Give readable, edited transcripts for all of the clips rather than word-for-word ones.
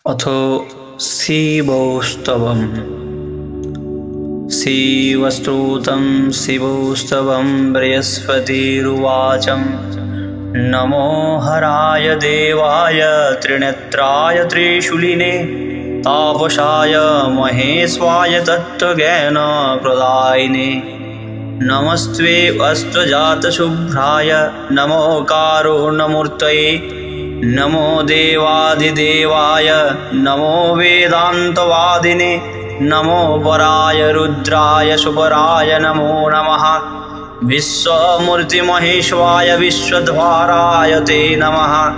अथो शिवोस्तवम्। शिवस्तोत्रं शिवोस्तवं बृहस्पतिरुवाच। नमो हराय देवाय त्रिनेत्राय त्रिशूलिने तापसाय महेश्वाय तत्त्वज्ञानप्रदायिने। नमस्ते अष्टजातशुभ्राय नमो कारुण्यमूर्तये। नमो देवाधिदेवाय नमो वेदान्तवादिने। नमो पराय रुद्राय सुपराय नमो नमः। विश्वमूर्तिमहेश्वाय विश्वद्वाराय ते नमः।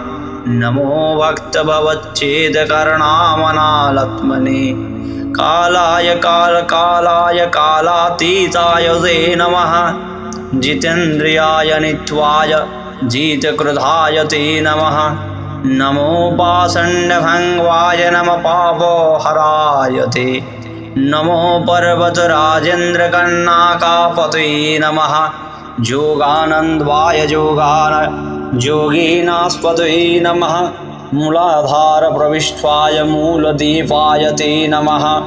नमो भक्तभवच्छेदकर्णामनालत्मने कालाय कालकालाय कालातीताय ते नमः। जितेन्द्रियाय नित्वाय जितक्रोधाय ते नमः। नमो पाषण्डभङ्गाय नमः पापहराय ते। नमो पर्वतराजेन्द्रकन्नाकापतये नमः। योगानन्दाय योगीनास्पतये नमः। मूलाधारप्रविष्टाय मूलदीपाय ते नमः।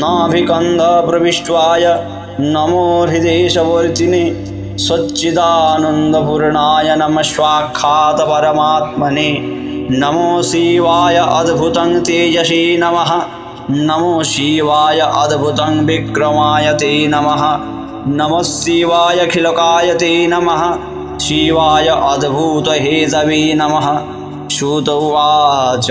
नाभिकन्धप्रविष्टाय नमो हृदयवर्तिने सच्चिदानन्दपूर्णाय नमः स्वाक्षात्परमात्मने। नमो शिवाय अद्भुतं तेजसे नमः। नमो शिवाय अद्भुतं विक्रमाय ते नमः। नमः शिवाय अखिलकाय ते नमः। शिवाय अद्भुतहेतवे नमः। सूत उवाच।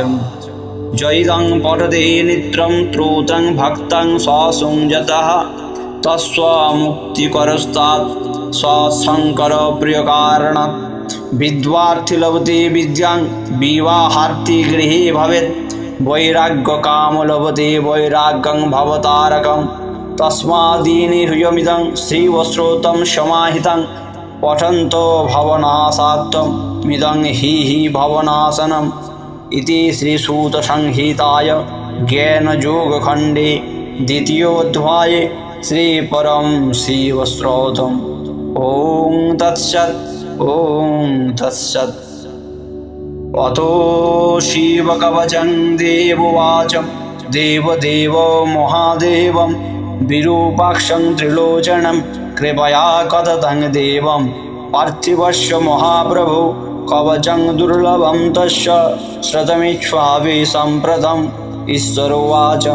जयितं पठते नित्यं स्तोत्रं भक्तं ससंयतः तस्वमुक्तिकरस्तात् सशङ्करप्रियकारणात्। विद्यार्थी लभते विद्यां विवाहार्थी गृहे भवेत्। वैराग्यकामो लभते वैराग्यं भवतारकम्। तस्मादीनिह्यमिदं श्रीवस्त्रोतं समाहितं पठन्तो भवनाशात्तमिदं हि भवनाशनम्। इति श्रीसूतसंहिताय ज्ञानयोगखण्डे द्वितीयोऽध्याये श्रीपरं शिवस्तोत्रम्। ॐ तत्सत् ॐ तत्सत्। अतो शिवकवचं देववाचं। देवदेव महादेवं विरूपाक्षं त्रिलोचनं कृपया कथतं देवं पार्थिवस्य महाप्रभो। कवचं दुर्लभं तस्य श्रुतमीक्ष्वाभि सम्प्रतं। ईश्वरोवाच।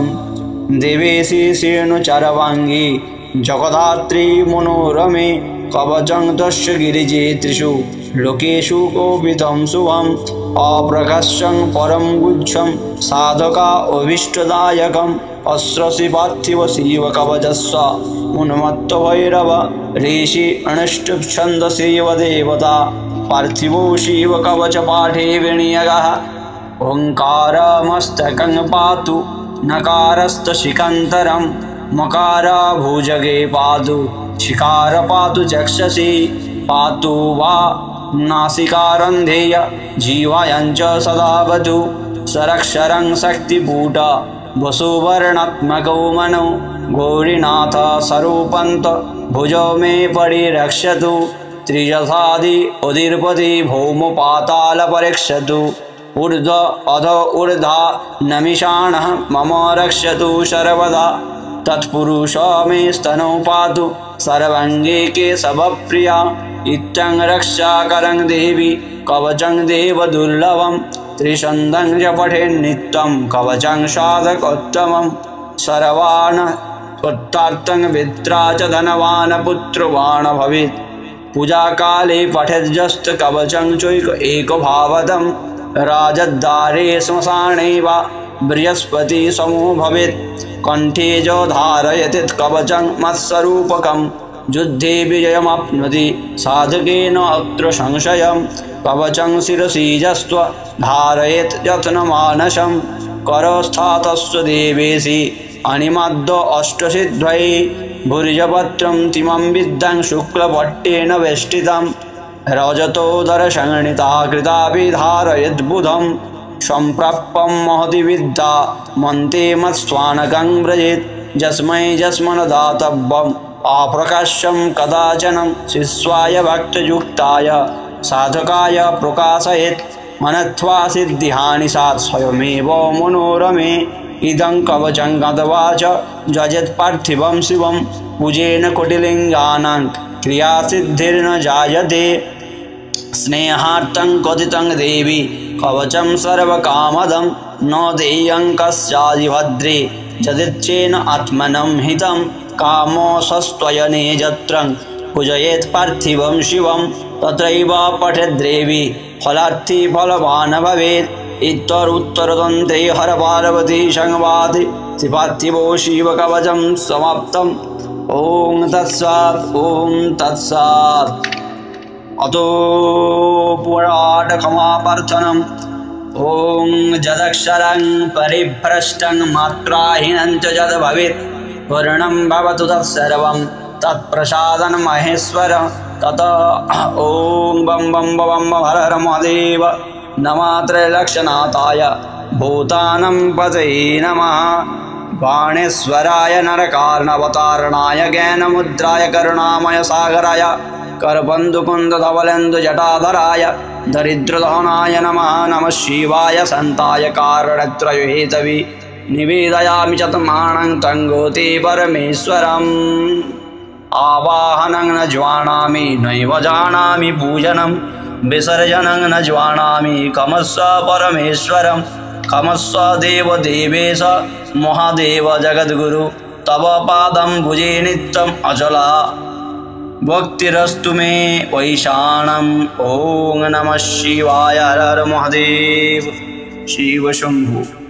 देवेशि श्रेणुचरवाङ्गी जगदात्री मनोरमे। कवचं तस्य गिरिजे त्रिषु लोकेषु कोविदं शुभम्। अप्रकाश्यं परं गुच्छं साधका अभीष्टदायकम्। अस्रसि पार्थिव शिवकवचस्य उन्मत्तभैरव ऋषि अणष्टछन्दसेव देवता। पार्थिवो शिवकवचपाठे विनियोगः। ओङ्कारमस्तकं पातु नकारस्तशिखन्तरं। मकार भुजगे पातु शिकार पातु चक्षसि। पातु वा नासिकारन्ध्रेय जीवायञ्च सदावतु। सरक्षरं शक्तिपूट वसुवर्णात्मको मनो। गौरीनाथ स्वरूपन्त भुजो मे परिरक्षतु। त्रिजसादि उदीर्पति भौमो पातालपरीक्षतु। ऊर्ध्व अध ऊर्धा नमिषाणः मम रक्षतु सर्वदा। तत्पुरुष मे स्तनौ पातु सर्वाङ्गे केशवप्रिया। इत्यं रक्षाकरं देवी कवचं देवदुर्लभं। त्रिछन्दं च पठेन्नित्यं कवचं साधकोत्तमं। सर्वान् उत्तार्थं विद्रा च धनवान् पुत्रवान् भवेत्। पूजाकाले पठेद्यस्त कवचं चैक एकभावदम्। राजद्वारे श्मशाने वा बृहस्पति समो भवेत्। कण्ठे च धारयेत् कवचं मत्स्वरूपकं। युद्धे विजयमाप्नोति साधकेन अत्र संशयम्। कवचं शिरसि यस्त्व धारयेत् यत्नमानसं। करस्थातस्य देवेशि अनिमाद्य अष्टसिद्धये। भुर्जपत्रं तिमं विद्यां शुक्लपट्टेन वेष्टितं। रजतोदरसंगणिता कृतापि धारयेद्बुधं। सम्प्राप्तं महति विद्या मन्ते मत्स्वानकं व्रजेत्। यस्मै यस्मन्दातव्यम् अप्रकाश्यं कदाचनं। शिष्याय भक्तयुक्ताय साधकाय प्रकाशयेत्। मनत्वा सिद्धिहानि सात् स्वयमेव मनोरमे इदं कवचं गतवाच जजत्पार्थिवं शिवं पूजेन कोटिलिङ्गानां क्रियासिद्धिर्न जायते स्नेहार्थं क्वथितं देवी कवचं सर्वकामदं न देयं कस्यादिभद्रे यदिच्छेन आत्मनं हितं कामोऽसस्त्वयने यत्रं पूजयेत् पार्थिवं शिवं तत्रैव पठेद्देवी फलार्थी फलवान् भवेत् इत्तरोत्तरतन्त्रे हरपार्वती संवादे श्रीपार्थिवो शिवकवचं समाप्तम्। ॐ तत्सत् ॐ तत्सत्। अतो पुराणक्षमाप्रार्थनम्। ॐ यदक्षरं परिभ्रष्टं मात्राहीनं च यद् भवेत् पूर्णं भवतु तत्सर्वं तत्प्रसादनं महेश्वर तत। ॐ बं बं बं हर हर महादेव नमः त्रैलक्षनाथाय भूतानं पतये नमः बाणेश्वराय नरकार्णवतारणाय ज्ञानमुद्राय करुणामय सागराय करबन्धुकुन्दधवलेन्दुजटाधराय दरिद्रदहनाय नमः। नमः शिवाय सन्ताय कारणत्रयहेतवे निवेदयामि चतमानं तङ्गोते परमेश्वरम्। आवाहनं न जानामि नैव जानामि पूजनं विसर्जनं न जानामि कमस्व परमेश्वरं कमस्व देवदेवेश महादेव जगद्गुरु तव पादं भुजे नित्यम् अचला भक्तिरस्तु मे वैशाणम्। ॐ नमः शिवाय हर हर महादेव शिव शम्भो।